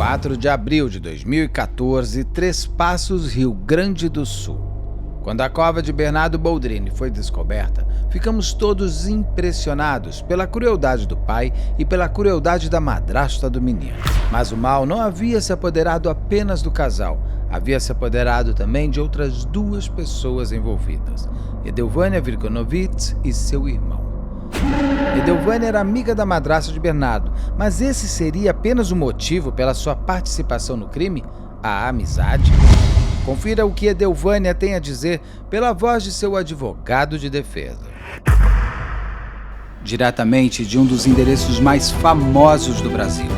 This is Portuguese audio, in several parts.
4 de abril de 2014, Três Passos, Rio Grande do Sul. Quando a cova de Bernardo Boldrini foi descoberta, ficamos todos impressionados pela crueldade do pai e pela crueldade da madrasta do menino. Mas o mal não havia se apoderado apenas do casal, havia se apoderado também de outras duas pessoas envolvidas, Edelvânia Virgonovic e seu irmão. Edelvânia era amiga da madrasta de Bernardo, mas esse seria apenas o motivo pela sua participação no crime? A amizade? Confira o que Edelvânia tem a dizer pela voz de seu advogado de defesa. Diretamente de um dos endereços mais famosos do Brasil,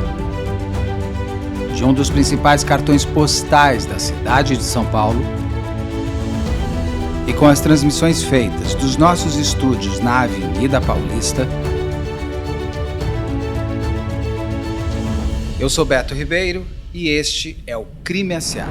de um dos principais cartões postais da cidade de São Paulo, e com as transmissões feitas dos nossos estúdios na Avenida Paulista, eu sou Beto Ribeiro e este é o Crime S.A.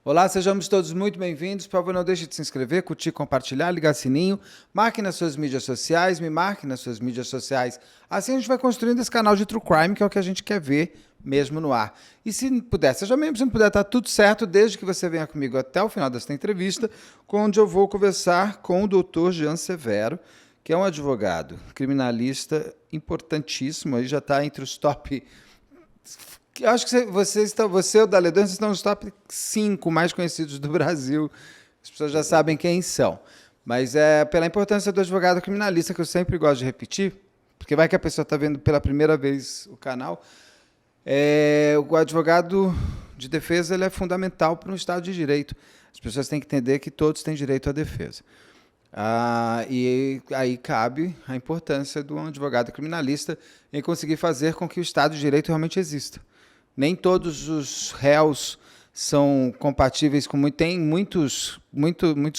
Olá, sejamos todos muito bem-vindos. Por favor, não deixe de se inscrever, curtir, compartilhar, ligar sininho, marque nas suas mídias sociais, me marque nas suas mídias sociais. Assim a gente vai construindo esse canal de True Crime, que é o que a gente quer ver mesmo no ar. E se puder, seja membro, se não puder, tá tudo certo, desde que você venha comigo até o final desta entrevista, onde eu vou conversar com o Dr. Jean Severo, que é um advogado criminalista importantíssimo, aí já está entre os top... Eu acho que você e o Daledon estão nos top 5 mais conhecidos do Brasil. As pessoas já sabem quem são. Mas é pela importância do advogado criminalista, que eu sempre gosto de repetir, porque vai que a pessoa está vendo pela primeira vez o canal. O advogado de defesa ele é fundamental para um Estado de Direito. As pessoas têm que entender que todos têm direito à defesa. E aí cabe a importância do advogado criminalista em conseguir fazer com que o Estado de Direito realmente exista. Nem todos os réus são compatíveis com... Tem muitos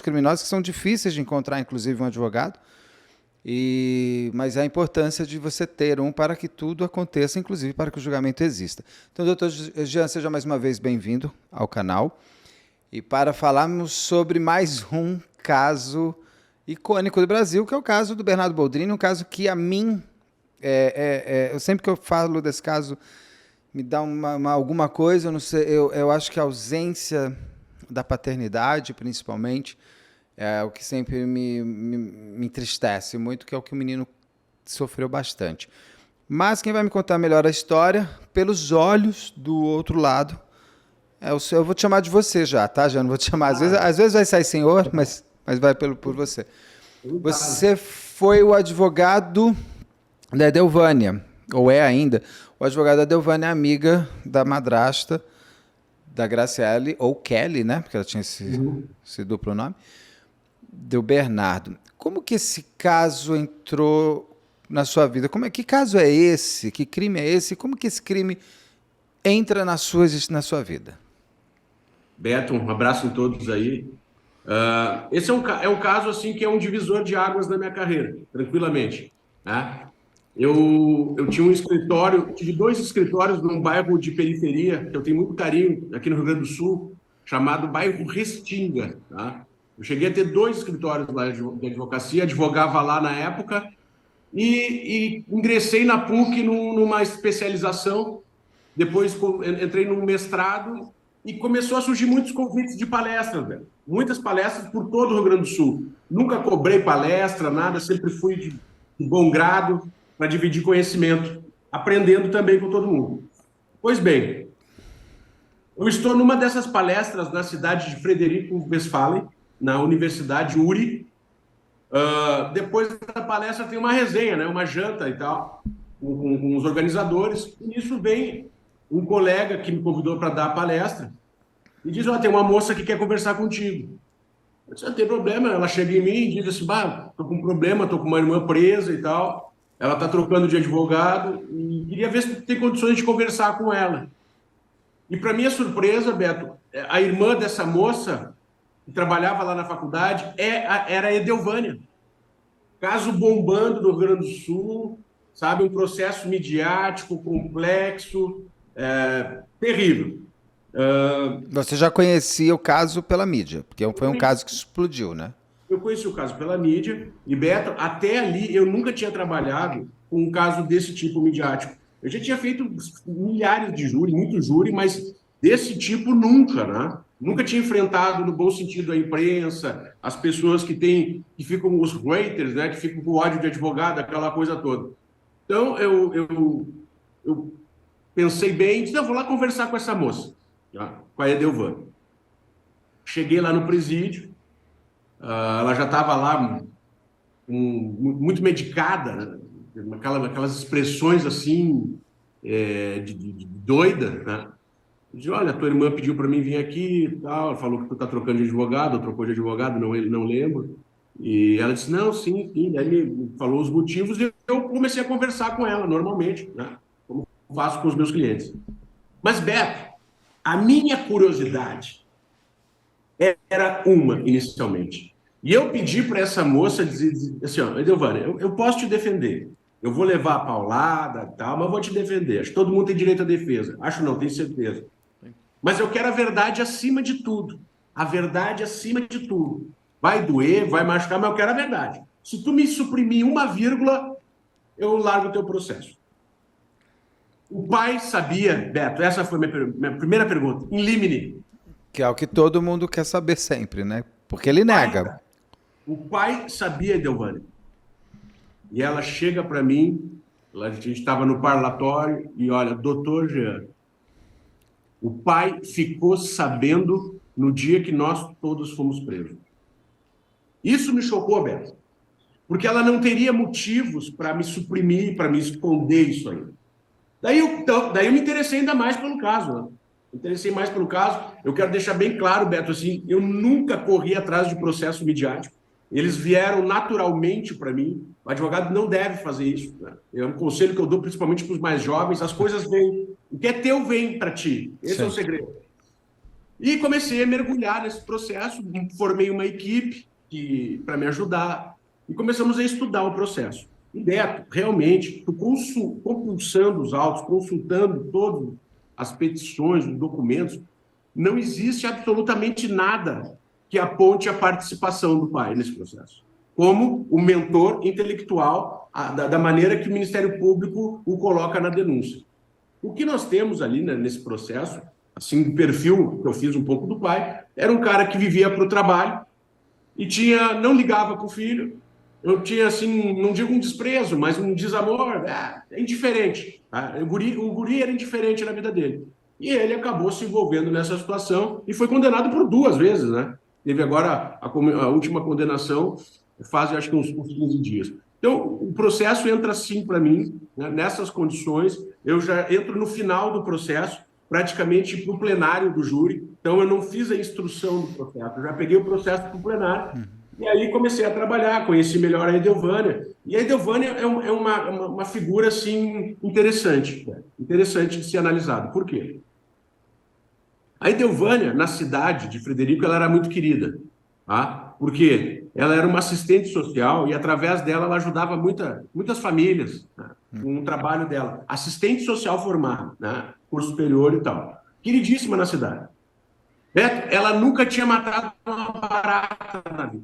criminosos que são difíceis de encontrar, inclusive, um advogado. Mas a importância de você ter um para que tudo aconteça, inclusive para que o julgamento exista. Então, doutor Jean, seja mais uma vez bem-vindo ao canal. E para falarmos sobre mais um caso icônico do Brasil, que é o caso do Bernardo Boldrini, um caso que a mim... eu sempre que eu falo desse caso... me dá alguma coisa, eu não sei, eu acho que a ausência da paternidade, principalmente, é o que sempre me entristece muito, que é o que o menino sofreu bastante. Mas quem vai me contar melhor a história, pelos olhos do outro lado, eu vou te chamar de você já, tá, já não vou te chamar, às vezes vai sair senhor, mas vai por você. Você foi o advogado da Edelvânia, ou é ainda, o advogado da Edelvânia é amiga da madrasta da Graciele, ou Kelly, né? Porque ela tinha esse duplo nome, do Bernardo. Como que esse caso entrou na sua vida? Que caso é esse? Que crime é esse? Como que esse crime entra na sua vida? Beto, um abraço em todos aí. Esse é um caso assim, que é um divisor de águas na minha carreira, tranquilamente, né? Eu tinha um escritório, tive 2 escritórios num bairro de periferia, que eu tenho muito carinho, aqui no Rio Grande do Sul, chamado bairro Restinga. Tá? Eu cheguei a ter 2 escritórios lá de advocacia, advogava lá na época, e ingressei na PUC numa especialização, depois entrei num mestrado, e começou a surgir muitos convites de palestras, velho. Muitas palestras por todo o Rio Grande do Sul. Nunca cobrei palestra, nada, sempre fui de bom grado, para dividir conhecimento, aprendendo também com todo mundo. Pois bem, eu estou numa dessas palestras na cidade de Frederico Westphalen, na Universidade URI. Depois da palestra tem uma resenha, né, uma janta e tal, com os organizadores, e nisso vem um colega que me convidou para dar a palestra e diz, tem uma moça que quer conversar contigo. Eu disse, não tem problema. Ela chega em mim e diz assim, estou com um problema, estou com uma irmã presa e tal. Ela está trocando de advogado e queria ver se tem condições de conversar com ela. E, para minha surpresa, Beto, a irmã dessa moça, que trabalhava lá na faculdade, era a Edelvânia. Caso bombando no Rio Grande do Sul, sabe? Um processo midiático, complexo, terrível. Você já conhecia o caso pela mídia, porque foi um caso que explodiu, né? Eu conheci o caso pela mídia, e Beto, até ali eu nunca tinha trabalhado com um caso desse tipo midiático. Eu já tinha feito milhares de júri, muito júri, mas desse tipo nunca, né? Nunca tinha enfrentado, no bom sentido, a imprensa, as pessoas que ficam, os haters, né? Que ficam com ódio de advogado, aquela coisa toda. Então, eu pensei bem, disse, eu vou lá conversar com essa moça, tá? Com a Edelvan. Cheguei lá no presídio, ela já estava lá muito medicada, né? Aquelas expressões assim, de doida, né? Eu disse, olha, tua irmã pediu para mim vir aqui e tal, ela falou que tu tá trocando de advogado, ou trocou de advogado, não lembro. E ela disse, não, sim, sim. Daí me falou os motivos e eu comecei a conversar com ela, normalmente, né? Como faço com os meus clientes. Mas, Beto, a minha curiosidade era uma, inicialmente. E eu pedi para essa moça dizer assim, ó, Edelvânia, eu posso te defender. Eu vou levar a paulada, tal, mas vou te defender. Acho que todo mundo tem direito à defesa. Acho não, tenho certeza. Mas eu quero a verdade acima de tudo. A verdade acima de tudo. Vai doer, vai machucar, mas eu quero a verdade. Se tu me suprimir uma vírgula, eu largo o teu processo. O pai sabia, Beto, essa foi minha primeira pergunta, in limine. Que é o que todo mundo quer saber sempre, né? Porque ele nega. O pai sabia, Edelvânia. E ela chega para mim, a gente estava no parlatório, e olha, doutor Jean, o pai ficou sabendo no dia que nós todos fomos presos. Isso me chocou, Beto, porque ela não teria motivos para me suprimir, para me esconder isso aí. Daí eu me interessei ainda mais pelo caso, né? Me interessei mais pelo caso. Eu quero deixar bem claro, Beto, assim, eu nunca corri atrás de processo midiático. Eles vieram naturalmente para mim. O advogado não deve fazer isso, né? É um conselho que eu dou principalmente para os mais jovens. As coisas vêm. O que é teu vem para ti. Esse é o segredo. E comecei a mergulhar nesse processo. Formei uma equipe para me ajudar. E começamos a estudar o processo. E, Beto, realmente, compulsando os autos, consultando todas as petições, os documentos, não existe absolutamente nada que aponte a participação do pai nesse processo, como o mentor intelectual, da maneira que o Ministério Público o coloca na denúncia. O que nós temos ali, né, nesse processo, assim, o perfil que eu fiz um pouco do pai, era um cara que vivia para o trabalho e não ligava com o filho. Eu tinha, assim, não digo um desprezo, mas um desamor, indiferente. Tá? O guri era indiferente na vida dele. E ele acabou se envolvendo nessa situação e foi condenado por 2 vezes, né? Teve agora a última condenação, faz, acho que uns 15 dias. Então, o processo entra assim para mim, né? Nessas condições, eu já entro no final do processo, praticamente para o plenário do júri. Então, eu não fiz a instrução do processo, eu já peguei o processo para o plenário. E aí comecei a trabalhar, conheci melhor a Edelvânia. E a Edelvânia é uma figura, assim, interessante, né? Interessante de ser analisado. Por quê? A Edelvânia, na cidade de Frederico, ela era muito querida, tá? Porque ela era uma assistente social e, através dela, ela ajudava muitas famílias, né, com o trabalho dela. Assistente social formada, né, curso superior e tal. Queridíssima na cidade. Ela nunca tinha matado uma barata na vida.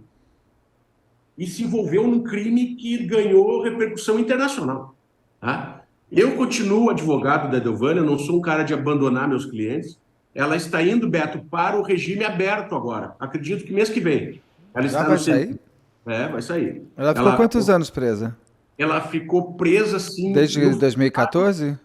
E se envolveu num crime que ganhou repercussão internacional. Tá? Eu continuo advogado da Edelvânia, não sou um cara de abandonar meus clientes. Ela está indo, Beto, para o regime aberto agora. Acredito que mês que vem. Ela Já está vai no centro. sair? Vai sair. Ela ficou quantos anos presa? Ela ficou presa, assim... Desde 2014?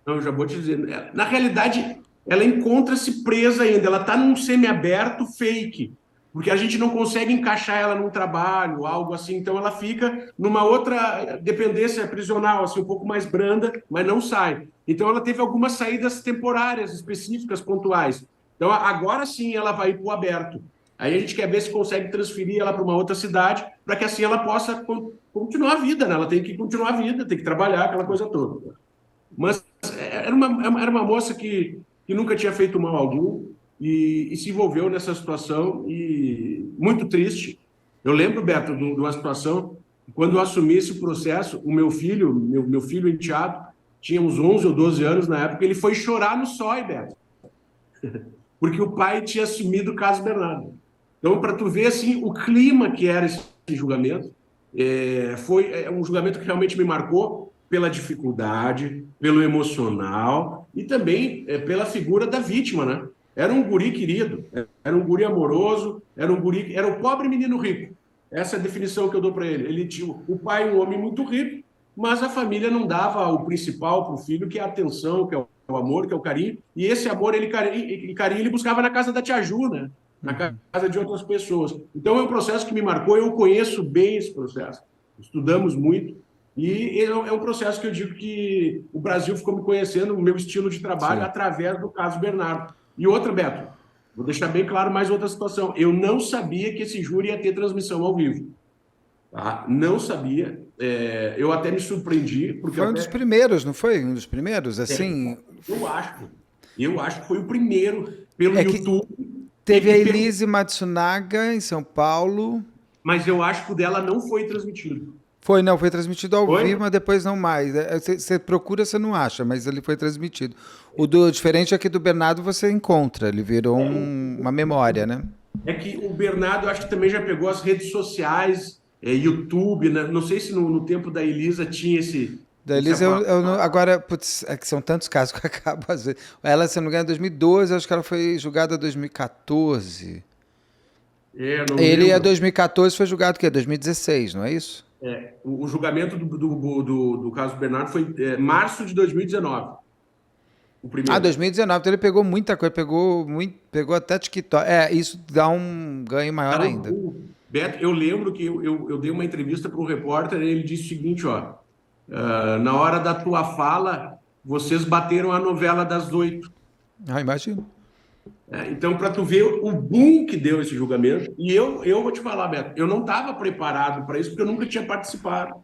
Não, já vou te dizer. Na realidade, ela encontra-se presa ainda. Ela está num semiaberto fake, porque a gente não consegue encaixar ela num trabalho, algo assim. Então, ela fica numa outra dependência prisional, assim, um pouco mais branda, mas não sai. Então, ela teve algumas saídas temporárias, específicas, pontuais. Então, agora sim, ela vai para o aberto. Aí a gente quer ver se consegue transferir ela para uma outra cidade, para que assim ela possa continuar a vida, né? Ela tem que continuar a vida, tem que trabalhar, aquela coisa toda. Mas era uma moça que nunca tinha feito mal algum e se envolveu nessa situação e muito triste. Eu lembro, Beto, de uma situação, quando eu assumi esse processo, o meu filho enteado, tinha uns 11 ou 12 anos na época, ele foi chorar no SOI, Beto, porque o pai tinha assumido o caso Bernardo. Então, para tu ver assim, o clima que era esse julgamento, foi um julgamento que realmente me marcou, pela dificuldade, pelo emocional e também pela figura da vítima, né? Era um guri querido, era um guri amoroso, era o pobre menino rico. Essa é a definição que eu dou para ele. Ele tinha o pai, um homem muito rico, mas a família não dava o principal para o filho, que é a atenção, que é o amor, que é o carinho. E esse amor, carinho, ele buscava na casa da tia Ju, né? Na casa de outras pessoas. Então é um processo que me marcou, eu conheço bem esse processo. Estudamos muito. E é um processo que eu digo que o Brasil ficou me conhecendo, o meu estilo de trabalho, Sim. através do caso Bernardo. E outra, Beto, vou deixar bem claro mais outra situação. Eu não sabia que esse júri ia ter transmissão ao vivo. Tá? Não sabia. Eu até me surpreendi. Porque Foi um dos primeiros, não foi? Um dos primeiros, assim... Eu acho. Eu acho que foi o primeiro pelo É que YouTube. teve a Elise Matsunaga em São Paulo. Mas eu acho que o dela não foi transmitido. Foi transmitido ao vivo, mas depois não mais. Você procura, você não acha, mas ele foi transmitido. O diferente aqui do Bernardo você encontra, ele virou uma memória, né? É que o Bernardo, eu acho que também já pegou as redes sociais, YouTube, né? Não sei se no tempo da Elisa tinha esse... Da Elisa, agora, putz, é que são tantos casos que eu acabo às vezes. Ela, se não me engano, em 2012, acho que ela foi julgada em 2014. Ele, em 2014, foi julgado o quê? 2016, não é isso? O julgamento do caso Bernardo foi março de 2019. O primeiro. 2019, então ele pegou muita coisa, pegou até TikTok. Isso dá um ganho maior ainda. Beto, eu lembro que eu dei uma entrevista para um repórter e ele disse o seguinte, ó, na hora da tua fala, vocês bateram a novela das 8. Imagino. Então, para tu ver o boom que deu esse julgamento, e eu vou te falar, Beto, eu não estava preparado para isso, porque eu nunca tinha participado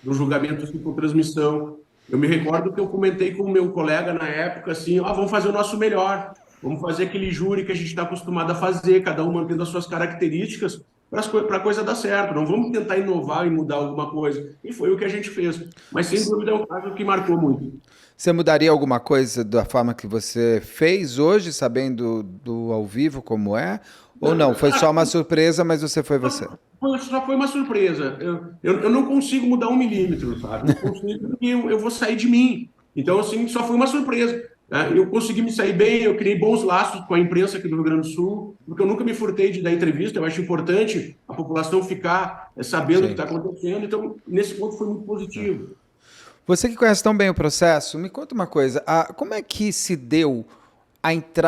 do julgamento assim, com transmissão. Eu me recordo que eu comentei com o meu colega na época, assim, vamos fazer o nosso melhor, vamos fazer aquele júri que a gente está acostumado a fazer, cada um mantendo as suas características, para a coisa dar certo, não vamos tentar inovar e mudar alguma coisa. E foi o que a gente fez. Mas, sem dúvida, é um caso que marcou muito. Você mudaria alguma coisa da forma que você fez hoje, sabendo do ao vivo como é? Ou não? Foi só uma surpresa, mas você foi você? Só foi uma surpresa. Eu não consigo mudar 1 milímetro, sabe? Não consigo porque eu vou sair de mim. Então, assim, só foi uma surpresa. Eu consegui me sair bem, eu criei bons laços com a imprensa aqui do Rio Grande do Sul, porque eu nunca me furtei de dar entrevista. Eu acho importante a população ficar sabendo o que está acontecendo. Então, nesse ponto, foi muito positivo. Você que conhece tão bem o processo, me conta uma coisa. Como é que se deu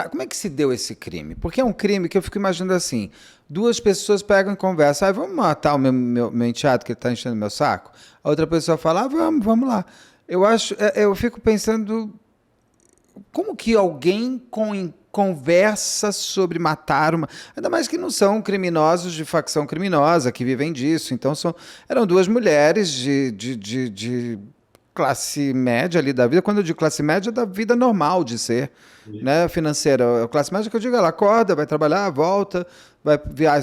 como é que se deu esse crime? Porque é um crime que eu fico imaginando assim: duas pessoas pegam e conversam, vamos matar o meu enteado que está enchendo meu saco? A outra pessoa fala, vamos lá. Eu fico pensando, como que alguém conversa sobre matar uma... Ainda mais que não são criminosos de facção criminosa, que vivem disso. Então, eram duas mulheres de classe média ali da vida. Quando eu digo classe média, da vida normal de ser, né, financeira. A classe média que eu digo, ela acorda, vai trabalhar, volta, vai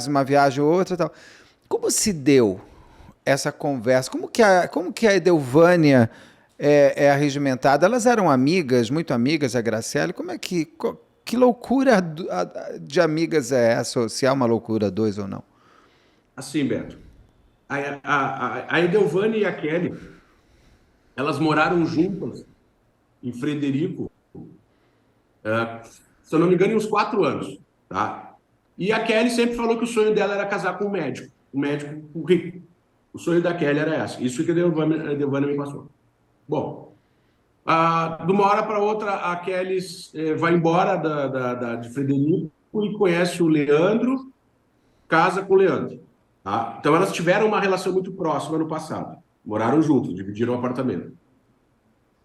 uma viagem ou outra e tal. Como se deu essa conversa? Como que a Edelvânia é arregimentada? Elas eram amigas, muito amigas, a Graciele. Como é que loucura de amigas é essa? Ou se há uma loucura dois ou não? Assim, Beto, a Edelvânia e a Kelly, elas moraram juntas em Frederico, se eu não me engano, em uns 4 anos, tá? E a Kelly sempre falou que o sonho dela era casar com um médico rico. O sonho da Kelly era essa. Isso que a Edelvânia me passou. Bom, de uma hora para outra, a Kelly vai embora de Frederico e conhece o Leandro, casa com o Leandro. Tá? Então, elas tiveram uma relação muito próxima no passado. Moraram juntos, dividiram o apartamento.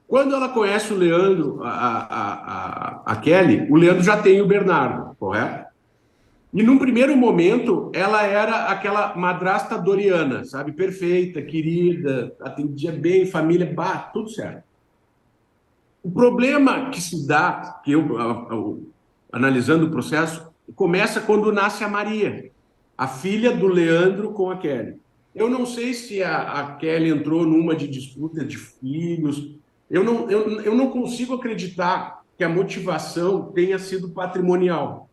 Quando ela conhece o Leandro, a Kelly, o Leandro já tem o Bernardo, correto? E num primeiro momento, ela era aquela madrasta doriana, sabe? Perfeita, querida, atendia bem, família, tudo certo. O problema que se dá, que eu analisando o processo, começa quando nasce a Maria, a filha do Leandro com a Kelly. Eu não sei se a Kelly entrou numa de disputa de filhos. Eu não consigo acreditar que a motivação tenha sido patrimonial.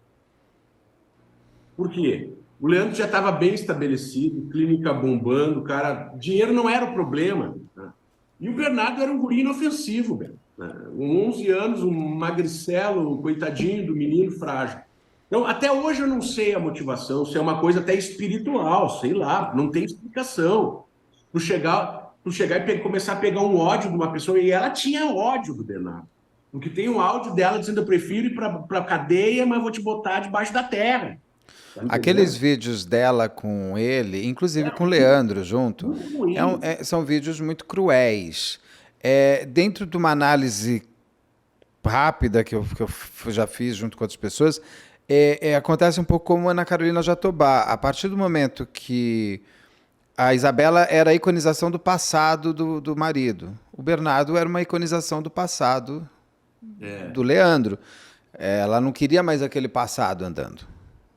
Por quê? O Leandro já estava bem estabelecido, clínica bombando, cara, dinheiro não era o problema. Né? E o Bernardo era um guri inofensivo, velho, né? Com 11 anos, um magricelo, um coitadinho do menino frágil. Então, até hoje eu não sei a motivação, se é uma coisa até espiritual, sei lá, não tem explicação. Tu chegar e começar a pegar um ódio de uma pessoa, e ela tinha ódio do Bernardo. Porque tem um áudio dela dizendo: eu prefiro ir para a cadeia, mas vou te botar debaixo da terra. Tá Aqueles entendendo? vídeos dela com ele, inclusive É com o Leandro junto, muito ruim. são vídeos muito cruéis. Dentro de uma análise rápida que eu já fiz junto com outras pessoas, acontece um pouco como a Ana Carolina Jatobá. A partir do momento que a Isabela era a iconização do passado do marido, o Bernardo era uma iconização do passado do Leandro. Ela não queria mais aquele passado andando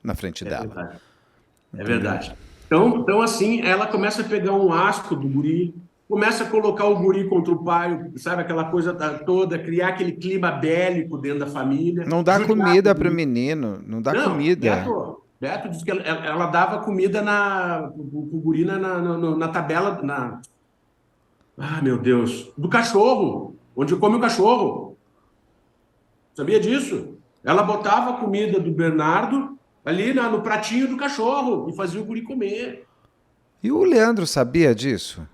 na frente É dela. verdade. É Entendeu? verdade. Então, assim, ela começa a pegar um asco do guri, começa a colocar o guri contra o pai, sabe, aquela coisa toda, criar aquele clima bélico dentro da família, Não dá judiar do comida para o guri. menino, não dá Não, comida. Beto disse que ela dava comida pro guri na tabela, meu Deus, do cachorro, onde come o cachorro. Sabia disso? Ela botava a comida do Bernardo ali no pratinho do cachorro e fazia o guri comer. E o Leandro sabia disso?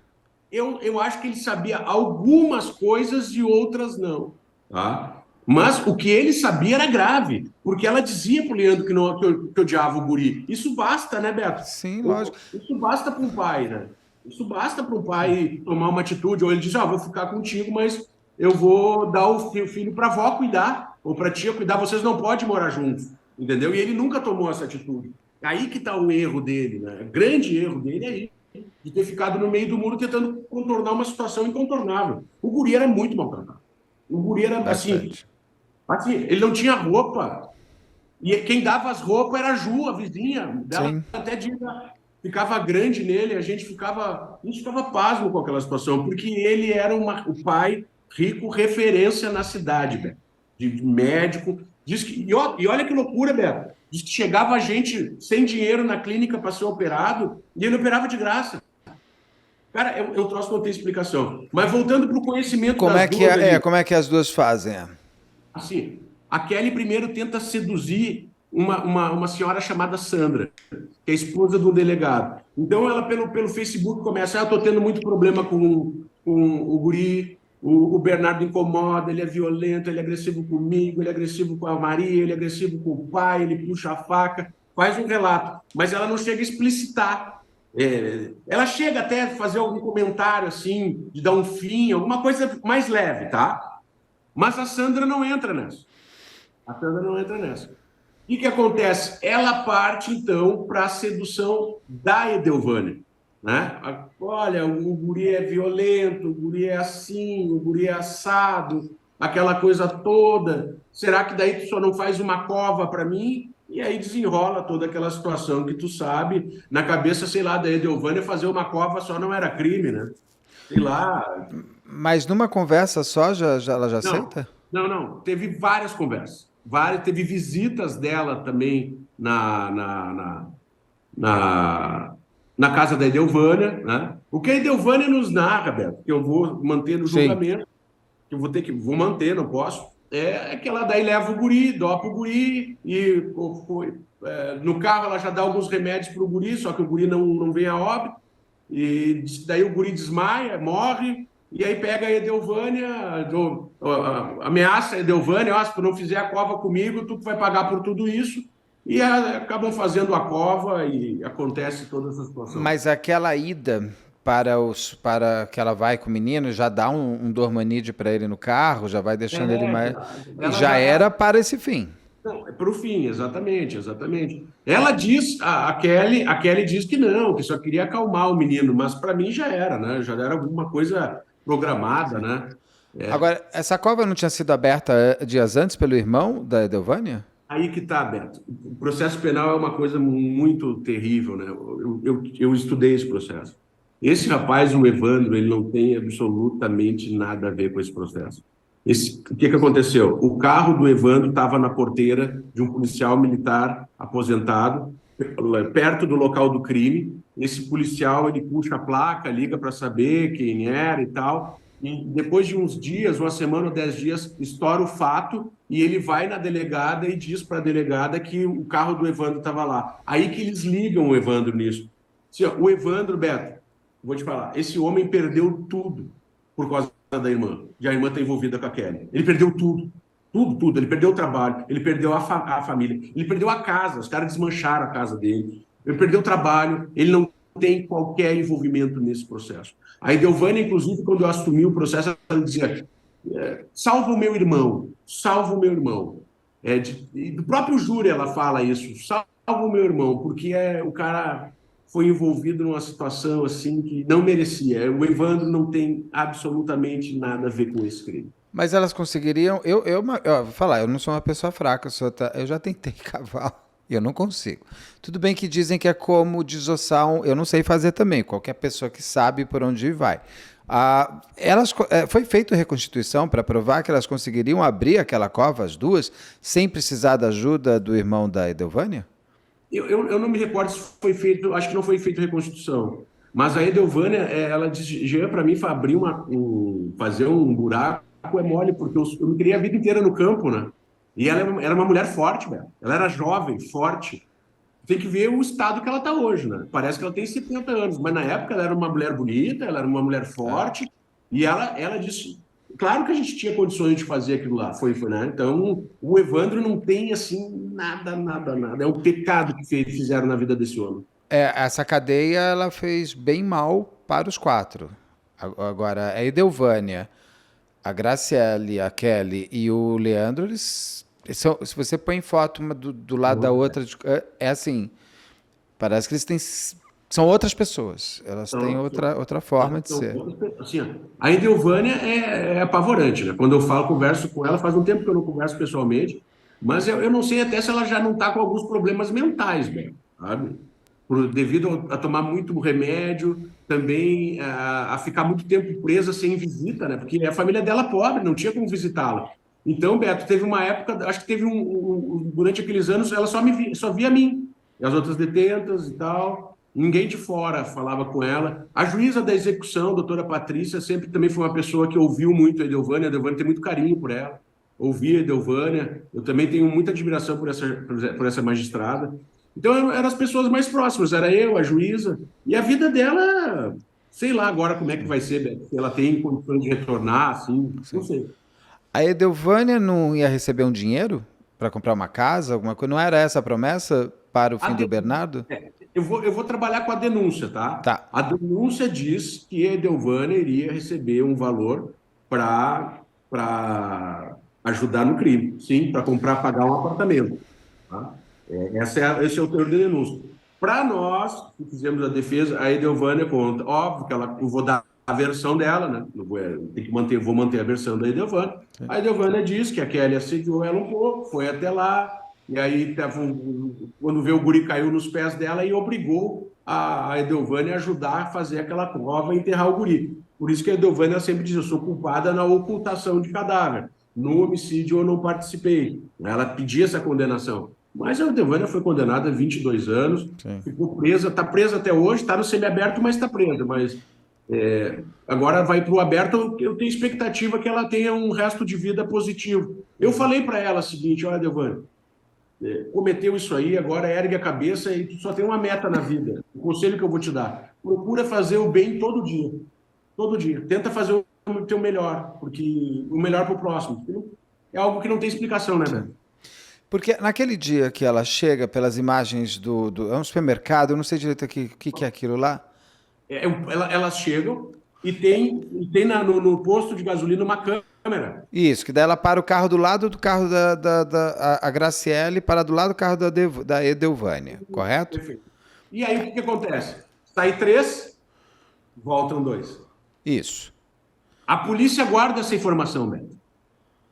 Eu acho que ele sabia algumas coisas e outras não, tá? Mas o que ele sabia era grave, porque ela dizia pro Leandro que odiava o guri. Isso basta, né, Beto? Sim, lógico. Isso basta para um pai, né? Isso basta para um pai tomar uma atitude, ou ele diz: vou ficar contigo, mas eu vou dar o filho para a avó cuidar, ou para a tia cuidar, vocês não podem morar juntos, entendeu? E ele nunca tomou essa atitude. Aí que está o erro dele, né? O grande erro dele é isso, de ter ficado no meio do muro tentando contornar uma situação incontornável. O guri era muito maltratado. O guri era Bastante. assim, ele não tinha roupa. E quem dava as roupas era a Ju, a vizinha dela, Sim. até ficava grande nele, a gente ficava pasmo com aquela situação, porque ele era o pai rico, referência na cidade, Beto, de médico. E olha que loucura, Beto. Diz que chegava gente sem dinheiro na clínica para ser operado e ele operava de graça. Cara, é um troço que não tem explicação. Mas voltando para o conhecimento Como das é que duas ali, como é que as duas fazem? assim, a Kelly primeiro tenta seduzir uma senhora chamada Sandra, que é esposa de um delegado. Então ela, pelo Facebook, começa: eu estou tendo muito problema com o guri, o Bernardo incomoda, ele é violento, ele é agressivo comigo, ele é agressivo com a Maria, ele é agressivo com o pai, ele puxa a faca, faz um relato. Mas ela não chega a explicitar. Ela chega até a fazer algum comentário, assim, de dar um fim, alguma coisa mais leve, tá? Mas a Sandra não entra nessa. A Sandra não entra nessa. O que acontece? Ela parte, então, para a sedução da Edelvânia. Né? Olha, o guri é violento, o guri é assim, o guri é assado, aquela coisa toda. Será que daí tu só não faz uma cova para mim? E aí desenrola toda aquela situação que tu sabe. Na cabeça, sei lá, da Edelvânia, fazer uma cova só não era crime, né? Sei lá. Mas numa conversa só ela já Não, aceita? não. Teve várias conversas. Teve visitas dela também na, na casa da Edelvânia, né? O que a Edelvânia nos narra, Beto, que eu vou manter no Sim. julgamento, que eu vou manter, não posso, é que ela daí leva o guri, dopa o guri, e no carro ela já dá alguns remédios para o guri, só que o guri não vem a óbito, e daí o guri desmaia, morre, e aí pega a Edelvânia, ameaça a Edelvânia: se tu não fizer a cova comigo, tu vai pagar por tudo isso, e acabam fazendo a cova e acontece toda essa situação. Mas aquela ida para que ela vai com o menino já dá um dormanide para ele no carro, já vai deixando ele mais. E Ela já já. era para esse fim. Não, é para o fim, exatamente, exatamente. Ela diz, a Kelly diz que não, que só queria acalmar o menino, mas para mim já era, né? Já era alguma coisa programada, né? Agora, essa cova não tinha sido aberta dias antes pelo irmão da Edelvânia? Aí que tá, Beto. O processo penal é uma coisa muito terrível, né? Eu estudei esse processo. Esse rapaz, o Evandro, ele não tem absolutamente nada a ver com esse processo. O que aconteceu? O carro do Evandro estava na porteira de um policial militar aposentado, perto do local do crime. Esse policial, ele puxa a placa, liga para saber quem era e tal. e depois de uns dias, uma semana ou 10 dias, estoura o fato e ele vai na delegada e diz para a delegada que o carro do Evandro estava lá. Aí que eles ligam o Evandro nisso. Assim, ó, o Evandro, Beto, vou te falar, esse homem perdeu tudo por causa da irmã. E a irmã está envolvida com a Kelly. Ele perdeu tudo. Tudo, tudo. Ele perdeu o trabalho, ele perdeu a família, ele perdeu a casa, os caras desmancharam a casa dele. Ele perdeu o trabalho, ele não tem qualquer envolvimento nesse processo. A Edelvânia, inclusive, quando eu assumi o processo, ela dizia: salva o meu irmão, salva o meu irmão. E do próprio júri ela fala isso: salva o meu irmão, porque o cara foi envolvido numa situação assim que não merecia. O Evandro não tem absolutamente nada a ver com esse crime. Mas elas conseguiriam. Eu vou falar, eu não sou uma pessoa fraca, eu já tentei cavalo e eu não consigo. Tudo bem que dizem que é como desossar eu não sei fazer também, qualquer pessoa que sabe por onde vai. Foi feita reconstituição para provar que elas conseguiriam abrir aquela cova, as duas, sem precisar da ajuda do irmão da Edelvânia? Eu não me recordo se foi feito, acho que não foi feita reconstituição. Mas a Edelvânia, ela disse: Jean, para mim, fazer um buraco é mole, porque eu me criei a vida inteira no campo, né? E ela era uma mulher forte, velho. Ela era jovem, forte. Tem que ver o estado que ela está hoje, né? Parece que ela tem 70 anos, mas na época ela era uma mulher bonita, ela era uma mulher forte, e ela disse: claro que a gente tinha condições de fazer aquilo lá, né? Então, o Evandro não tem, assim, nada, nada, nada. É um pecado que fizeram na vida desse homem. Essa cadeia ela fez bem mal para os quatro. Agora, a Edelvânia, a Graciele, a Kelly e o Leandro, se você põe foto uma do lado da outra, é assim, parece que eles têm, são outras pessoas, elas têm outra forma de ser. Assim, ó, a Edelvânia é apavorante, né? Quando eu converso com ela, faz um tempo que eu não converso pessoalmente, mas eu não sei até se ela já não está com alguns problemas mentais, mesmo, sabe? Devido a tomar muito remédio, também a ficar muito tempo presa sem visita, né? Porque a família dela é pobre, não tinha como visitá-la. Então, Beto, teve uma época, acho que teve durante aqueles anos, ela só via a mim, e as outras detentas e tal. Ninguém de fora falava com ela. A juíza da execução, a doutora Patrícia, sempre também foi uma pessoa que ouviu muito a Edelvânia tem muito carinho por ela. Ouvia a Edelvânia. Eu também tenho muita admiração por essa magistrada. Então, eram as pessoas mais próximas. Era eu, a juíza. E a vida dela, sei lá agora como é que vai ser, Beto. Se ela tem condições de retornar, assim, não sei. A Edelvânia não ia receber um dinheiro para comprar uma casa, alguma coisa? Não era essa a promessa para o fim do Bernardo? Eu vou trabalhar com a denúncia, tá? Tá. A denúncia diz que a Edelvânia iria receber um valor para ajudar no crime, sim, para pagar um apartamento. Tá? Esse é o teor da denúncia. Para nós, que fizemos a defesa, a Edelvânia conta. Óbvio que eu vou dar a versão dela, né? Vou manter a versão da Edelvânia. Sim. A Edelvânia diz que a Kelly assediou ela um pouco, foi até lá, e aí, quando vê o guri caiu nos pés dela e obrigou a Edelvânia a ajudar a fazer aquela prova e enterrar o guri. Por isso que a Edelvânia sempre diz: eu sou culpada na ocultação de cadáver. No homicídio eu não participei. Ela pedia essa condenação. Mas a Edelvânia foi condenada a 22 anos, sim, ficou presa, está presa até hoje, está no semiaberto, mas está presa. Mas agora vai para o aberto, eu tenho expectativa que ela tenha um resto de vida positivo. Eu falei para ela o seguinte: olha, Edelvânia, cometeu isso aí, agora ergue a cabeça e tu só tem uma meta na vida. O conselho que eu vou te dar: procura fazer o bem todo dia. Todo dia. Tenta fazer o teu melhor, porque o melhor para o próximo. É algo que não tem explicação, né, velho? Porque naquele dia que ela chega, pelas imagens é um supermercado, eu não sei direito o que é aquilo lá. Elas chegam e tem no posto de gasolina uma câmera. Isso, que daí ela para o carro do lado do carro a Graciele, para do lado do carro da Edelvânia, correto? Perfeito. E aí o que acontece? Sai 3, voltam 2. Isso. A polícia guarda essa informação, Beto.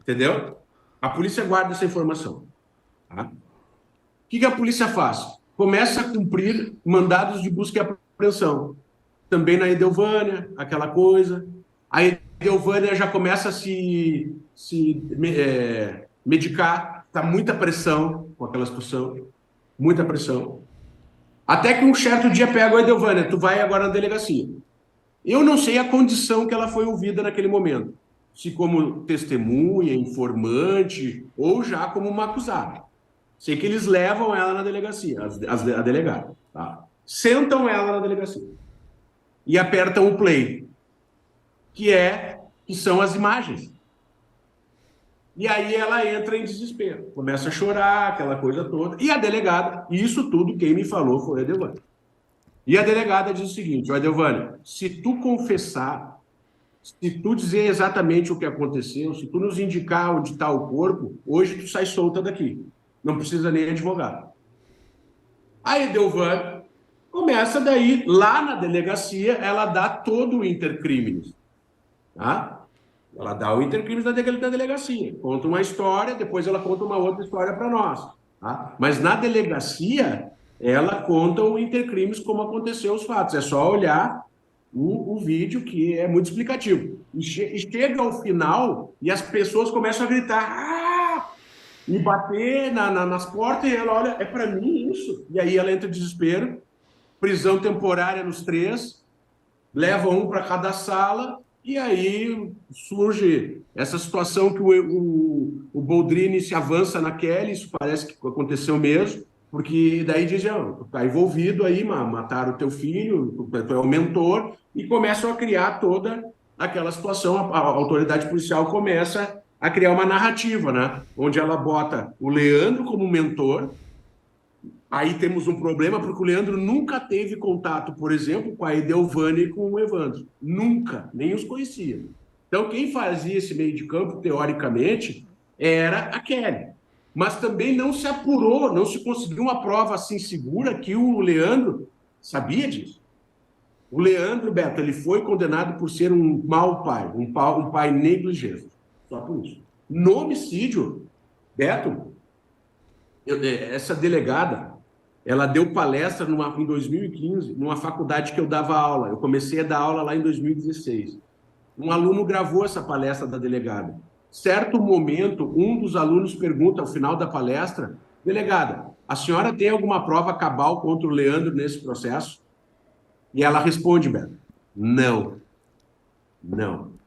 Entendeu? A polícia guarda essa informação. Tá? O que a polícia faz? Começa a cumprir mandados de busca e apreensão. Também na Edelvânia, aquela coisa. A Edelvânia já começa a se medicar. Está muita pressão com aquela situação. Muita pressão. Até que um certo dia pega a Edelvânia: tu vai agora na delegacia. Eu não sei a condição que ela foi ouvida naquele momento, se como testemunha, informante ou já como uma acusada. Sei que eles levam ela na delegacia, a delegada, tá? Sentam ela na delegacia e apertam o play, que são as imagens. E aí ela entra em desespero, começa a chorar, aquela coisa toda. E a delegada, isso tudo quem me falou foi a Edelvânia. E a delegada diz o seguinte: Edelvânia, se tu confessar, se tu dizer exatamente o que aconteceu, se tu nos indicar onde está o corpo, hoje tu sai solta daqui. Não precisa nem advogado. A Edelvânia começa daí, lá na delegacia, ela dá todo o intercrimes. Tá? Ela dá o intercrimes da delegacia. Conta uma história, depois ela conta uma outra história para nós. Tá? Mas na delegacia, ela conta o intercrimes como aconteceu os fatos. É só olhar o vídeo, que é muito explicativo. E chega ao final e as pessoas começam a gritar e bater nas portas, e ela olha, é para mim isso? E aí ela entra em desespero, prisão temporária nos 3, leva um para cada sala, e aí surge essa situação que o Boldrini se avança na Kelly, isso parece que aconteceu mesmo, porque daí diz, tu está envolvido aí, mataram o teu filho, tu é o mentor, e começam a criar toda aquela situação, a autoridade policial começa a criar uma narrativa, né? Onde ela bota o Leandro como mentor. Aí temos um problema, porque o Leandro nunca teve contato, por exemplo, com a Edelvânia e com o Evandro. Nunca, nem os conhecia. Então, quem fazia esse meio de campo, teoricamente, era a Kelly. Mas também não se apurou, não se conseguiu uma prova assim segura que o Leandro sabia disso. O Leandro, Beto, ele foi condenado por ser um mau pai, um pai negligente. Só por isso. No homicídio, Beto, essa delegada, ela deu palestra em 2015, numa faculdade que eu dava aula. Eu comecei a dar aula lá em 2016. Um aluno gravou essa palestra da delegada. Certo momento, um dos alunos pergunta ao final da palestra: delegada, a senhora tem alguma prova cabal contra o Leandro nesse processo? E ela responde, Beto, não. Não.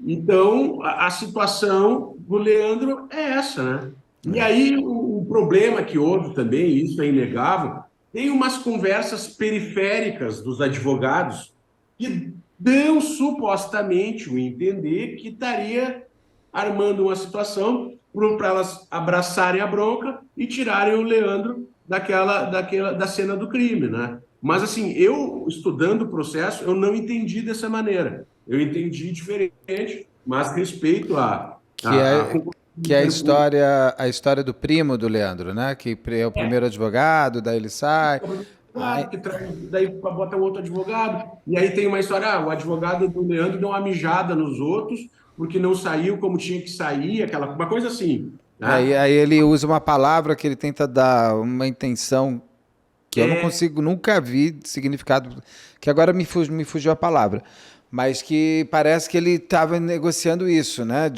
Então, a situação do Leandro é essa, né? E aí, o problema que houve também, isso é inegável, tem umas conversas periféricas dos advogados que dão supostamente o entender que estaria armando uma situação para elas abraçarem a bronca e tirarem o Leandro da cena do crime, né? Mas, assim, eu, estudando o processo, eu não entendi dessa maneira. Eu entendi diferente, mas respeito Que é a história do primo do Leandro, né? Que é o primeiro advogado, daí ele sai. Daí bota outro advogado, e aí tem uma história, o advogado do Leandro deu uma mijada nos outros, porque não saiu como tinha que sair, uma coisa assim. Né? Aí ele usa uma palavra que ele tenta dar uma intenção que eu não consigo, nunca vi significado, que agora me fugiu a palavra, mas que parece que ele estava negociando isso, né?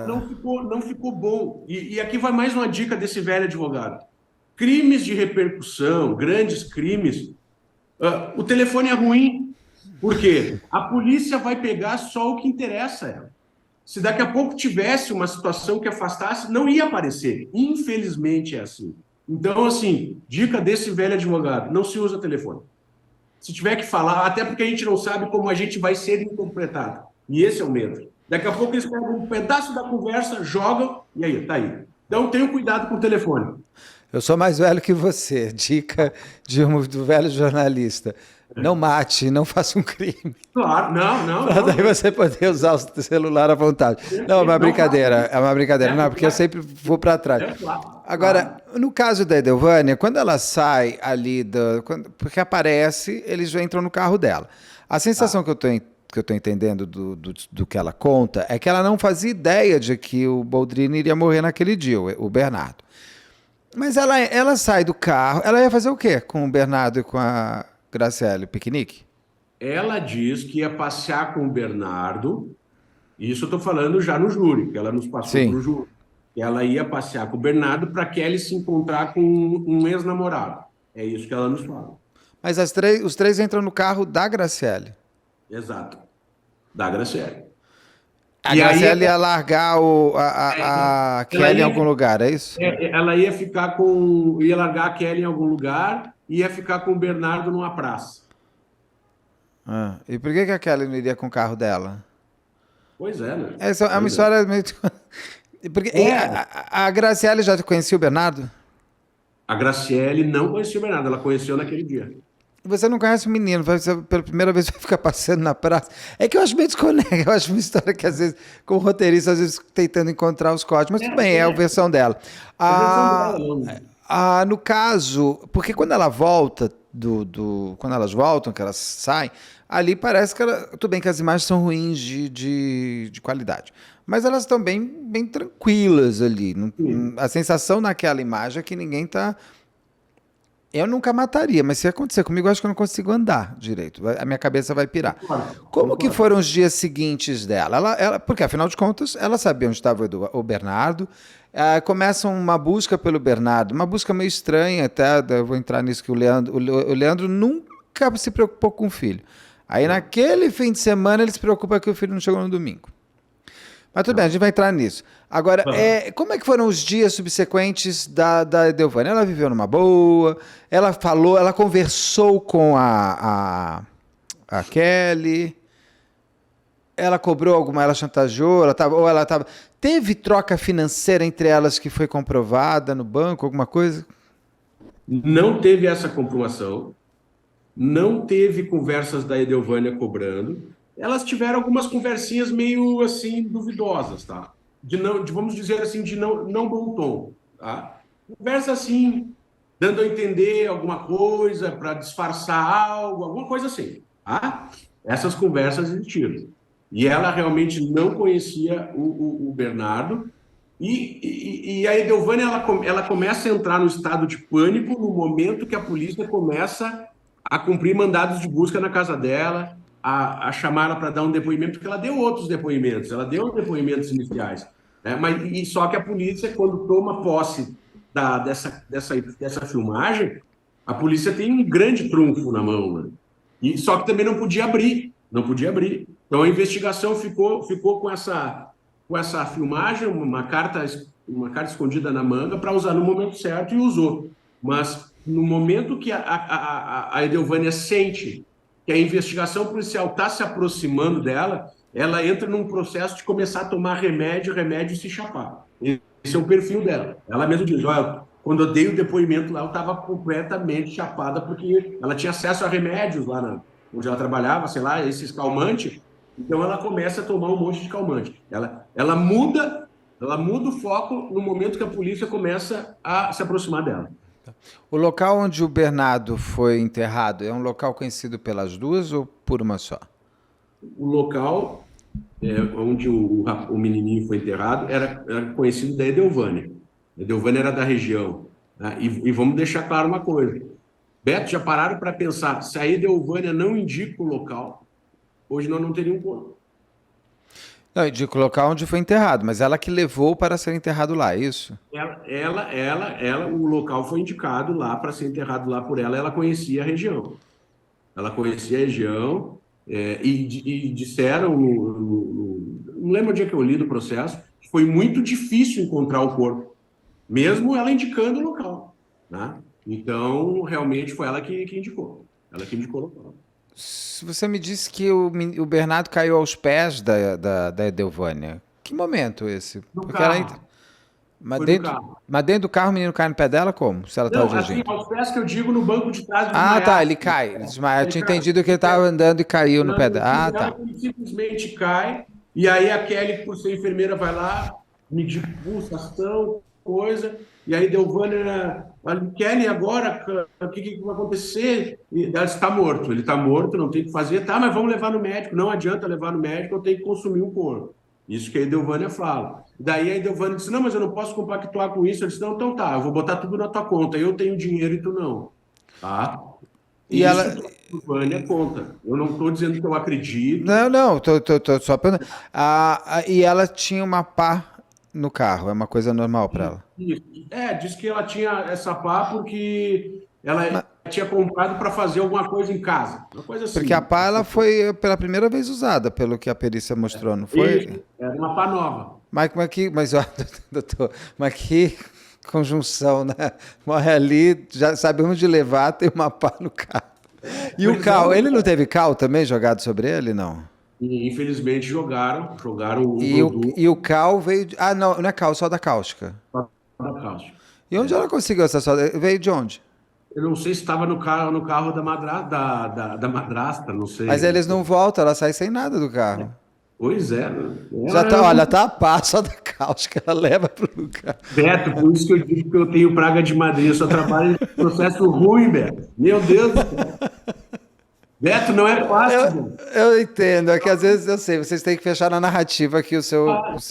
Não ficou bom. E aqui vai mais uma dica desse velho advogado. Crimes de repercussão, grandes crimes, o telefone é ruim. Por quê? A polícia vai pegar só o que interessa a ela. Se daqui a pouco tivesse uma situação que afastasse, não ia aparecer. Infelizmente é assim. Então, assim, dica desse velho advogado, não se usa telefone. Se tiver que falar, até porque a gente não sabe como a gente vai ser interpretado. E esse é o medo. Daqui a pouco eles pegam um pedaço da conversa, jogam, e aí, tá aí. Então, tenham cuidado com o telefone. Eu sou mais velho que você. Dica do velho jornalista. Não mate, não faça um crime. Claro, não. Para daí você poder usar o celular à vontade. Não, é uma brincadeira. É uma brincadeira. Não, porque eu sempre vou para trás. Agora, no caso da Edelvânia, quando ela sai ali, porque aparece, eles já entram no carro dela. A sensação que eu estou entendendo do que ela conta é que ela não fazia ideia de que o Boldrini iria morrer naquele dia, o Bernardo. Mas ela sai do carro, ela ia fazer o quê com o Bernardo e com a Graciele? Piquenique? Ela diz que ia passear com o Bernardo, isso eu estou falando já no júri, que ela nos passou para o júri. Ela ia passear com o Bernardo para Kelly se encontrar com um ex-namorado. É isso que ela nos fala. Mas os três entram no carro da Graciele. Exato. Da Graciele. A E aí Graciela ia largar a ela Kelly em algum lugar, é isso? ela ia ficar ia largar a Kelly em algum lugar e ia ficar com o Bernardo numa praça. Ah, e por que a Kelly não iria com o carro dela? Pois é, né? Essa é uma Pois é. história meio. Porque É, a Graciela já conhecia o Bernardo? a Graciele não conhecia o Bernardo, ela conheceu naquele dia. Você não conhece o menino, pela primeira vez vai ficar passeando na praça. É que eu acho meio desconexo, eu acho uma história que às vezes, como roteirista, às vezes tentando encontrar os códigos, mas tudo bem, é a versão dela. É a versão dela, Ah, não. no caso, porque quando ela volta quando elas voltam, que elas saem, ali parece que tudo bem que as imagens são ruins de qualidade, mas elas estão bem tranquilas ali. Sim, A sensação naquela imagem é que ninguém tá. Eu nunca mataria, mas se acontecer comigo, eu acho que eu não consigo andar direito. A minha cabeça vai pirar. concordo, Como que concordo. foram os dias seguintes dela? Porque, afinal de contas, ela sabia onde estava o Bernardo. Começa uma busca pelo Bernardo, uma busca meio estranha, até. Eu vou entrar nisso que o Leandro nunca se preocupou com o filho. Aí, Não, naquele fim de semana, ele se preocupa que o filho não chegou no domingo. Mas tudo bem, a não. gente vai entrar nisso. Agora, Ah, como é que foram os dias subsequentes da Edelvânia? Ela viveu numa boa, ela falou, ela conversou com a Kelly, ela cobrou alguma, ela chantageou, ela tava. Teve troca financeira entre elas que foi comprovada no banco, alguma coisa? não teve essa comprovação, não teve conversas da Edelvânia cobrando. Elas tiveram algumas conversinhas meio assim duvidosas, tá? Vamos dizer assim, de não bom tom, tá? Conversa assim, dando a entender alguma coisa para disfarçar algo, alguma coisa assim, tá? Essas conversas existiram. E ela realmente não conhecia o Bernardo. E a Edelvânia ela começa a entrar no estado de pânico no momento que a polícia começa a cumprir mandados de busca na casa dela, a chamar ela para dar um depoimento, porque ela deu outros depoimentos, ela deu depoimentos iniciais. Né? Só que a polícia, quando toma posse dessa filmagem, a polícia tem um grande trunfo na mão. Né? Só que também não podia abrir, não podia abrir. Então a investigação ficou com essa filmagem, uma carta escondida na manga para usar no momento certo e usou. Mas no momento que a Edelvânia sente que a investigação policial está se aproximando dela, ela entra num processo de começar a tomar remédio e se chapar. Esse é o perfil dela. Ela mesma diz: olha, quando eu dei o depoimento lá, eu estava completamente chapada, porque ela tinha acesso a remédios lá onde ela trabalhava, sei lá, esses calmantes. Então ela começa a tomar um monte de calmante. Ela muda o foco no momento que a polícia começa a se aproximar dela. O local onde o Bernardo foi enterrado é um local conhecido pelas duas ou por uma só? O local onde o menininho foi enterrado era conhecido da Edelvânia. A Edelvânia era da região. Né? E vamos deixar claro uma coisa. Beto, já pararam para pensar, se a Edelvânia não indica o local, hoje nós não teríamos corpo. Não, eu digo o local onde foi enterrado, mas ela que levou para ser enterrado lá, é isso? O local foi indicado lá para ser enterrado lá por ela, ela conhecia a região. Ela conhecia a região e disseram, não lembro o dia que eu li do processo, que foi muito difícil encontrar o corpo, mesmo ela indicando o local. Né? Então, realmente foi ela que indicou. Ela que indicou o local. Você me disse que o Bernardo caiu aos pés da Edelvânia. Que momento esse? No Porque ela entra. carro. Foi no carro. Mas dentro do carro o menino cai no pé dela como? Se ela estava Não, assim, dirigindo. aos pés que eu digo no banco de trás Ah, tá, desmaiado. ele cai. Ele desmaia. Eu Ele tinha cai. entendido que ele estava andando e caiu no Não, pé dela. Ah, ela tá. simplesmente cai, e aí a Kelly, por ser enfermeira, vai lá, medir pulsação, coisa, e aí Delvânia, Kelly, agora, o que vai acontecer? E ela está morto, ele está morto, não tem o que fazer, tá, mas vamos levar no médico, não adianta levar no médico, eu tenho que consumir um corpo. Isso que a Edelvânia fala. Daí a Edelvânia disse: não, mas eu não posso compactuar com isso. Eu disse: não, então tá, eu vou botar tudo na tua conta, eu tenho dinheiro e tu não. Tá? E ela. Isso Vânia conta. Eu não estou dizendo que eu acredito. Não, tô só perguntando. E ela tinha uma pá no carro, é uma coisa normal para ela. Isso. Diz que ela tinha essa pá porque ela Mas, tinha comprado para fazer alguma coisa em casa. Uma coisa assim. Porque a pá, ela foi pela primeira vez usada, pelo que a perícia mostrou, não Isso, foi? era uma pá nova. Mas, ó, doutor, mas que conjunção, né? Morre ali, já sabemos de levar, tem uma pá no carro. E o Pois cal, ele é. não teve cal também jogado sobre ele, não? E, infelizmente jogaram o E o, produto e o cal veio. Ah, não, não é cal, só da cáustica. da Cássio. E onde ela conseguiu essa soda? Veio de onde? Eu não sei se estava no carro da madrasta, não Mas sei. eles não voltam, ela sai sem nada do carro. Pois é, Já ela tá, é olha, tá a pá, só da cáustica, ela leva pro lugar. Beto, por isso que eu digo que eu tenho praga de madeira, eu só trabalho em processo ruim, Beto. Meu Deus do céu. Beto, não é fácil, Beto. Eu entendo, é que às vezes eu sei, vocês têm que fechar na narrativa que o seu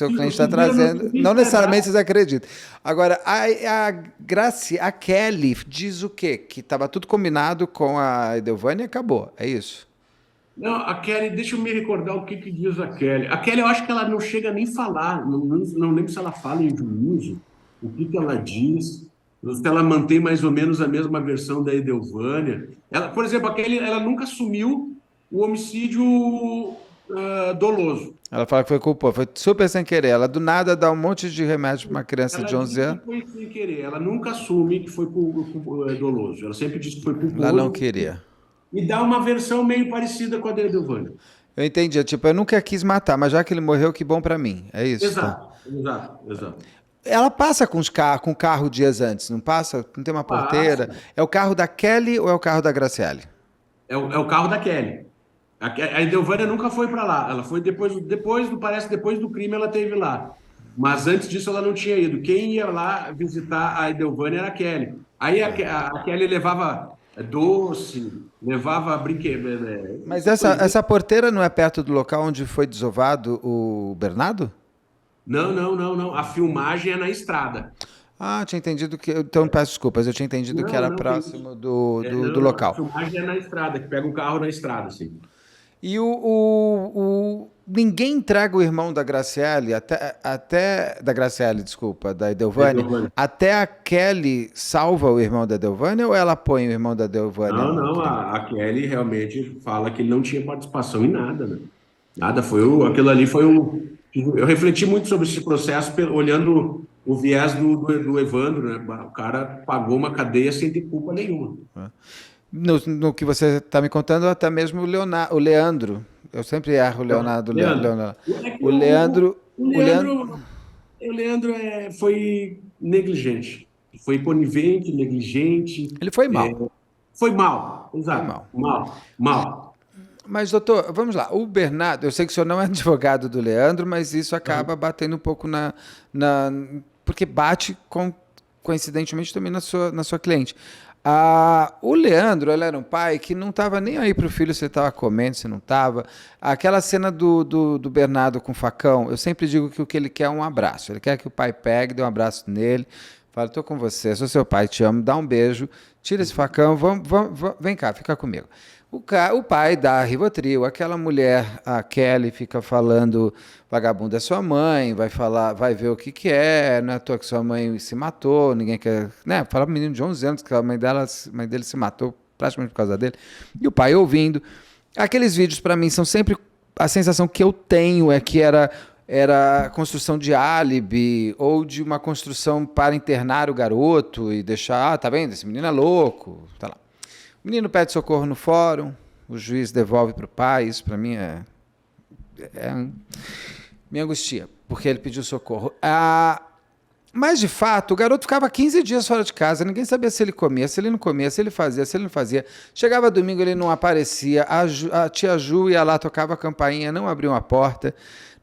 cliente está Outro dia eu não trazendo. consegui Não necessariamente pegar. vocês acreditam. Agora, a Kelly diz o quê? Que estava tudo combinado com a Edelvânia e acabou. É isso? Não, a Kelly, deixa eu me recordar o que que diz a Kelly. A Kelly, eu acho que ela não chega nem a falar, não lembro se ela fala em juízo, o que que ela diz, se ela mantém mais ou menos a mesma versão da Edelvânia. Ela, por exemplo, a Kelly, ela nunca assumiu o homicídio doloso. Ela fala que foi culpa, foi super sem querer. Ela do nada dá um monte de remédio para uma criança Ela de 11 diz que anos. foi sem querer, ela nunca assume que foi doloso. Ela sempre diz que foi Ela não culposo queria. e dá uma versão meio parecida com a da Edelvânia. Eu entendi, tipo, eu nunca quis matar, mas já que ele morreu, que bom para mim. É isso, tá? Exato. Ela passa com o carro dias antes, não passa? Não tem uma porteira? Passa. É o carro da Kelly ou é o carro da Graciele? É o carro da Kelly. A Edelvânia nunca foi para lá. Ela foi parece depois do crime ela teve lá. Mas antes disso ela não tinha ido. Quem ia lá visitar a Edelvânia era a Kelly. Aí a Kelly levava doce, levava brinquedo, Mas essa porteira não é perto do local onde foi desovado o Bernardo? Não. A filmagem é na estrada. Ah, tinha entendido que. Então peço desculpas, eu tinha entendido que era Não tem isso. próximo do Não. A local. filmagem é na estrada, que pega um carro na estrada, assim. E ninguém entrega o irmão da Graciele, da Graciele, desculpa, da Edelvânia, Edelvânia. até a Kelly salva o irmão da Edelvânia ou ela põe o irmão da Edelvânia no Não, crime? a Kelly realmente fala que ele não tinha participação em nada, né? Nada, aquilo ali foi o. Eu refleti muito sobre esse processo olhando o viés do Evandro, né? O cara pagou uma cadeia sem ter culpa nenhuma. No que você está me contando, até mesmo o Leandro. Eu sempre erro o Leonardo. Leandro, Leonardo. é que O Leandro. o O Leandro. Leandro, o Leandro foi negligente. Foi conivente, negligente. Ele foi mal. Foi mal, Foi exato. mal. Mal. Mas, doutor, vamos lá. O Bernardo, eu sei que o senhor não é advogado do Leandro, mas isso acaba batendo um pouco porque bate coincidentemente também na sua cliente. O Leandro, ele era um pai que não estava nem aí para o filho se ele estava comendo, se não estava. Aquela cena do Bernardo com o facão, eu sempre digo que o que ele quer é um abraço. Ele quer que o pai pegue, dê um abraço nele, fale, estou com você, sou seu pai, te amo, dá um beijo, tira esse facão, vem cá, fica comigo. O pai dá Rivotril, aquela mulher, a Kelly, fica falando, vagabundo é sua mãe, vai ver o que é, não é à toa que sua mãe se matou, ninguém quer, né? Fala pro menino de 11 anos que a mãe dele se matou praticamente por causa dele. E o pai ouvindo. Aqueles vídeos, para mim, são sempre, a sensação que eu tenho é que era construção de álibi ou de uma construção para internar o garoto e deixar, tá vendo, esse menino é louco, tá lá. O menino pede socorro no fórum, o juiz devolve para o pai, isso para mim me angustia, porque ele pediu socorro. Mas, de fato, o garoto ficava 15 dias fora de casa, ninguém sabia se ele comia, se ele não comia, se ele fazia, se ele não fazia. Chegava domingo, ele não aparecia, a tia Ju ia lá, tocava a campainha, não abriu a porta.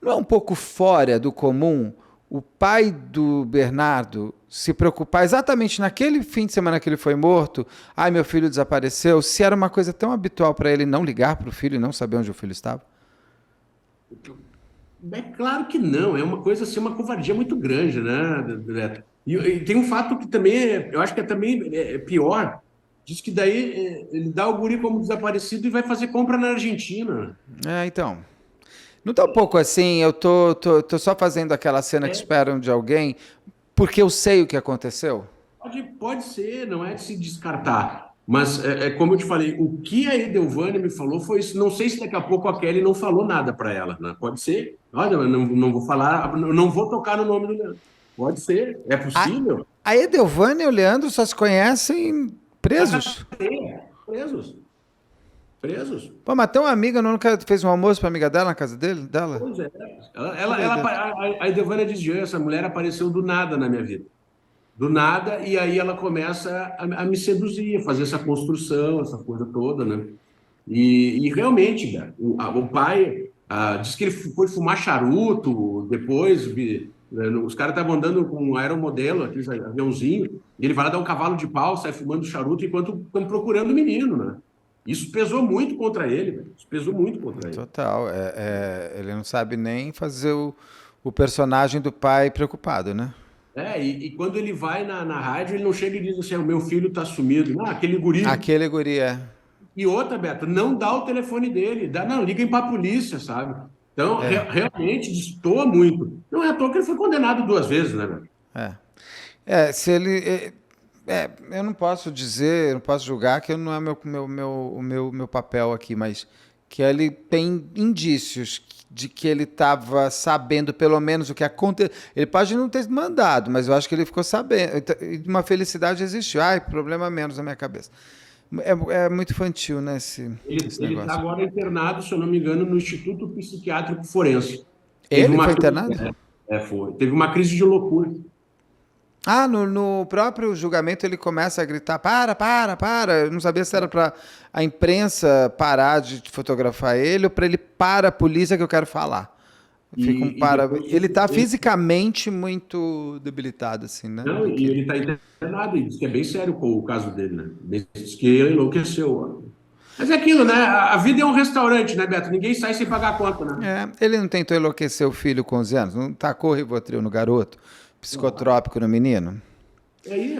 Não é um pouco fora do comum o pai do Bernardo se preocupar exatamente naquele fim de semana que ele foi morto, meu filho desapareceu, se era uma coisa tão habitual para ele não ligar para o filho e não saber onde o filho estava? É claro que não, é uma coisa assim, uma covardia muito grande, né, Beto? E tem um fato que também, eu acho que também é pior, diz que daí ele dá o guri como desaparecido e vai fazer compra na Argentina. Então... Não tá um pouco assim, eu tô só fazendo aquela cena que esperam de alguém, porque eu sei o que aconteceu? Pode ser, não é de se descartar. Mas, como eu te falei, o que a Edelvânia me falou foi isso. Não sei se daqui a pouco a Kelly não falou nada para ela, né? Pode ser. Olha, eu não vou falar, não vou tocar no nome do Leandro. Pode ser, é A, possível. a Edelvânia e o Leandro só se conhecem Na presos. cadeia, presos. Presos. Pô, mas tem uma amiga, nunca fez um almoço pra amiga dela na casa dela? Pois é. Que doideira. A Edelvânia diz: essa mulher apareceu do nada na minha vida. Do nada, e aí ela começa a me seduzir, a fazer essa construção, essa coisa toda, né? E realmente, cara, o pai disse que ele foi fumar charuto, depois os caras estavam andando com um aeromodelo, aqueles aviãozinho, e ele vai lá dar um cavalo de pau, sai fumando charuto enquanto estão procurando o menino, né? Isso pesou muito contra ele, velho. Isso pesou muito contra ele. Total. Ele não sabe nem fazer o personagem do pai preocupado, né? E quando ele vai na rádio, ele não chega e diz assim: o meu filho tá sumido. Ah, aquele guri. Aquele guri é. E outra, Beto, não dá o telefone dele, não, liguem para a polícia, sabe? Então, realmente destoa muito. Não é à toa que ele foi condenado 2 vezes, né, Beto? Se ele. Eu não posso dizer, não posso julgar que não é meu papel aqui, mas que ele tem indícios de que ele estava sabendo pelo menos o que aconteceu. Ele pode não ter mandado, mas eu acho que ele ficou sabendo. Uma felicidade existiu. Ai, problema menos na minha cabeça. É muito infantil, né, esse Ele negócio. está agora internado, se eu não me engano, no Instituto Psiquiátrico Forense. Ele foi internado? Foi. Teve uma crise de loucura. No próprio julgamento ele começa a gritar: para. Eu não sabia se era para a imprensa parar de fotografar ele ou para ele para a polícia que eu quero falar. Ele está fisicamente muito debilitado, assim, né? Não, e ele está internado, e diz que é bem sério o caso dele, né? Diz que ele enlouqueceu. Mas é aquilo, né? A vida é um restaurante, né, Beto? Ninguém sai sem pagar a conta, né? Ele não tentou enlouquecer o filho com 11 anos? Não tacou Rivotril no garoto? Psicotrópico no menino? E aí,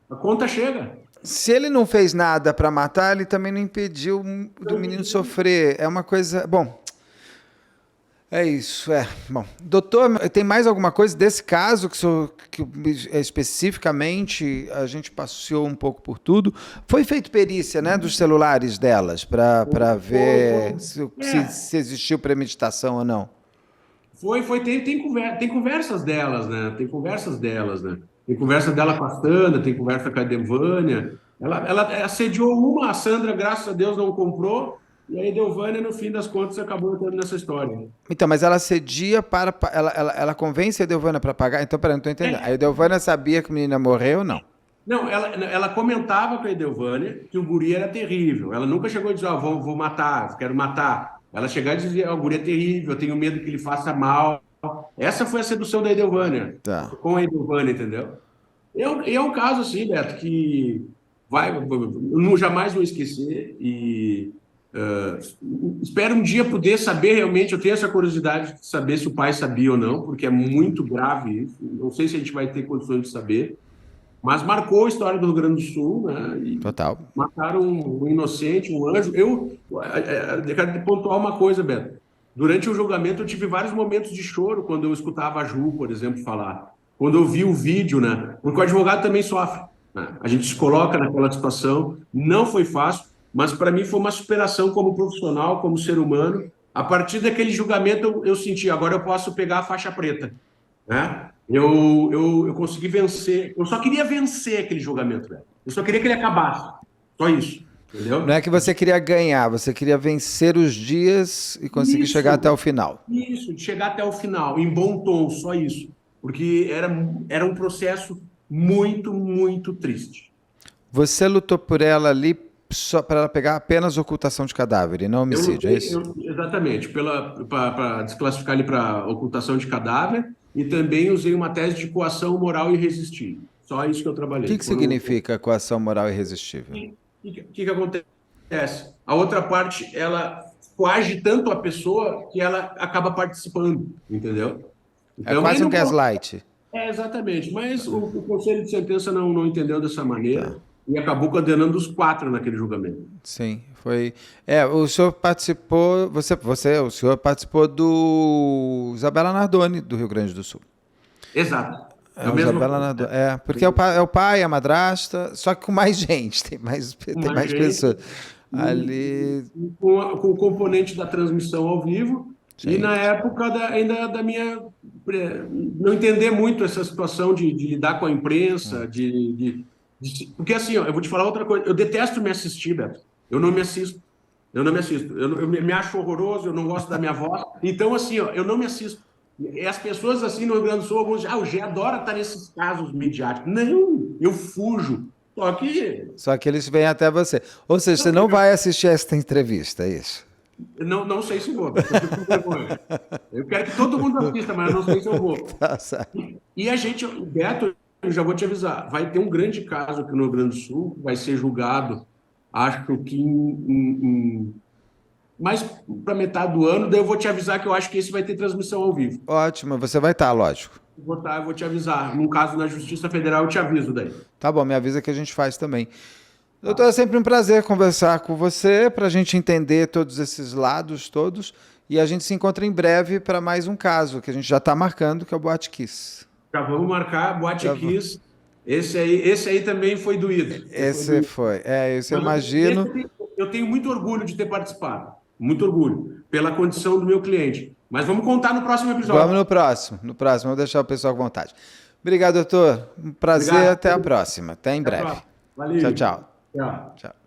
a conta chega. Se ele não fez nada para matar, ele também não impediu do menino sofrer. É uma coisa... Bom, é isso. Bom, doutor, tem mais alguma coisa desse caso que especificamente a gente passeou um pouco por tudo? Foi feito perícia, né, dos celulares delas para ver se existiu premeditação ou não? Tem conversas delas, né? Tem conversas delas, né? Tem conversa dela com a Sandra, tem conversa com a Edelvânia. Ela assediou uma, a Sandra, graças a Deus, não comprou, e a Edelvânia, no fim das contas, acabou entrando nessa história. Então, mas ela cedia para... Ela convence a Edelvânia para pagar? Então, peraí, não estou entendendo. A Edelvânia sabia que a menina morreu ou não? Não, ela comentava com a Edelvânia que o guri era terrível. Ela nunca chegou a dizer: vou matar, quero matar. Ela chegava e dizia: o guri é terrível, eu tenho medo que ele faça mal. Essa foi a sedução da Edelvânia, com a Edelvânia, entendeu? É um caso assim, Beto, que eu jamais vou esquecer e espero um dia poder saber realmente. Eu tenho essa curiosidade de saber se o pai sabia ou não, porque é muito grave isso. Não sei se a gente vai ter condições de saber. Mas marcou a história do Rio Grande do Sul, né? E Total. mataram um inocente, um anjo. Eu quero pontuar uma coisa, Beto. Durante o julgamento, eu tive vários momentos de choro quando eu escutava a Ju, por exemplo, falar. Quando eu vi o vídeo, né? Porque o advogado também sofre, né? A gente se coloca naquela situação. Não foi fácil, mas para mim foi uma superação como profissional, como ser humano. A partir daquele julgamento, eu senti: agora eu posso pegar a faixa preta, né? Eu consegui vencer. Eu só queria vencer aquele julgamento, velho. Eu só queria que ele acabasse. Só isso. Entendeu? Não é que você queria ganhar, você queria vencer os dias e conseguir chegar até o final. Isso, de chegar até o final, em bom tom, só isso. Porque era um processo muito, muito triste. Você lutou por ela ali só para ela pegar apenas ocultação de cadáver e não homicídio, é isso? Exatamente, para desclassificar ele para ocultação de cadáver, e também usei uma tese de coação moral irresistível. Só isso que eu trabalhei. O que significa coação moral irresistível? O que acontece? A outra parte, ela coage tanto a pessoa que ela acaba participando, entendeu? Então, é quase um gaslight. Exatamente, mas o Conselho de Sentença não entendeu dessa maneira. E acabou condenando os 4 naquele julgamento. Sim, foi. O senhor participou. O senhor participou do Isabela Nardoni, do Rio Grande do Sul. Exato. É o Isabela Nadon. Porque é o pai, a madrasta, só que com mais gente, tem mais pessoas. Ali. Com o componente da transmissão ao vivo, e na época ainda da minha. Não entender muito essa situação de lidar com a imprensa, porque assim, ó, eu vou te falar outra coisa, eu detesto me assistir, Beto. Eu não me assisto. Eu me acho horroroso, eu não gosto da minha voz. Então, assim, ó, eu não me assisto. E as pessoas assim no Rio Grande do Sul, alguns dizem, o Gê adora estar nesses casos midiáticos. Não, eu fujo. Só que eles vêm até você. Ou seja, você não vai assistir essa entrevista, é isso? Não sei se vou. Eu quero que todo mundo assista, mas eu não sei se eu vou. Tá certo. E Beto, eu já vou te avisar, vai ter um grande caso aqui no Rio Grande do Sul, vai ser julgado, acho que mais para metade do ano, daí eu vou te avisar que eu acho que esse vai ter transmissão ao vivo. Ótimo, você vai estar, lógico. Eu vou te avisar. Num caso na Justiça Federal, eu te aviso daí. Tá bom, me avisa que a gente faz também. Doutor, é sempre um prazer conversar com você, para a gente entender todos esses lados todos, e a gente se encontra em breve para mais um caso, que a gente já está marcando, que é o Boate Kiss. Já vamos marcar, Boate Kiss. Esse aí também foi doído. Esse eu imagino. Eu tenho muito orgulho de ter participado. Muito orgulho, pela condição do meu cliente. Mas vamos contar no próximo episódio. Vamos no próximo, vamos deixar o pessoal com vontade. Obrigado, doutor. Um prazer, até a próxima. Até em breve. Valeu. Tchau, tchau. Tchau. Tchau.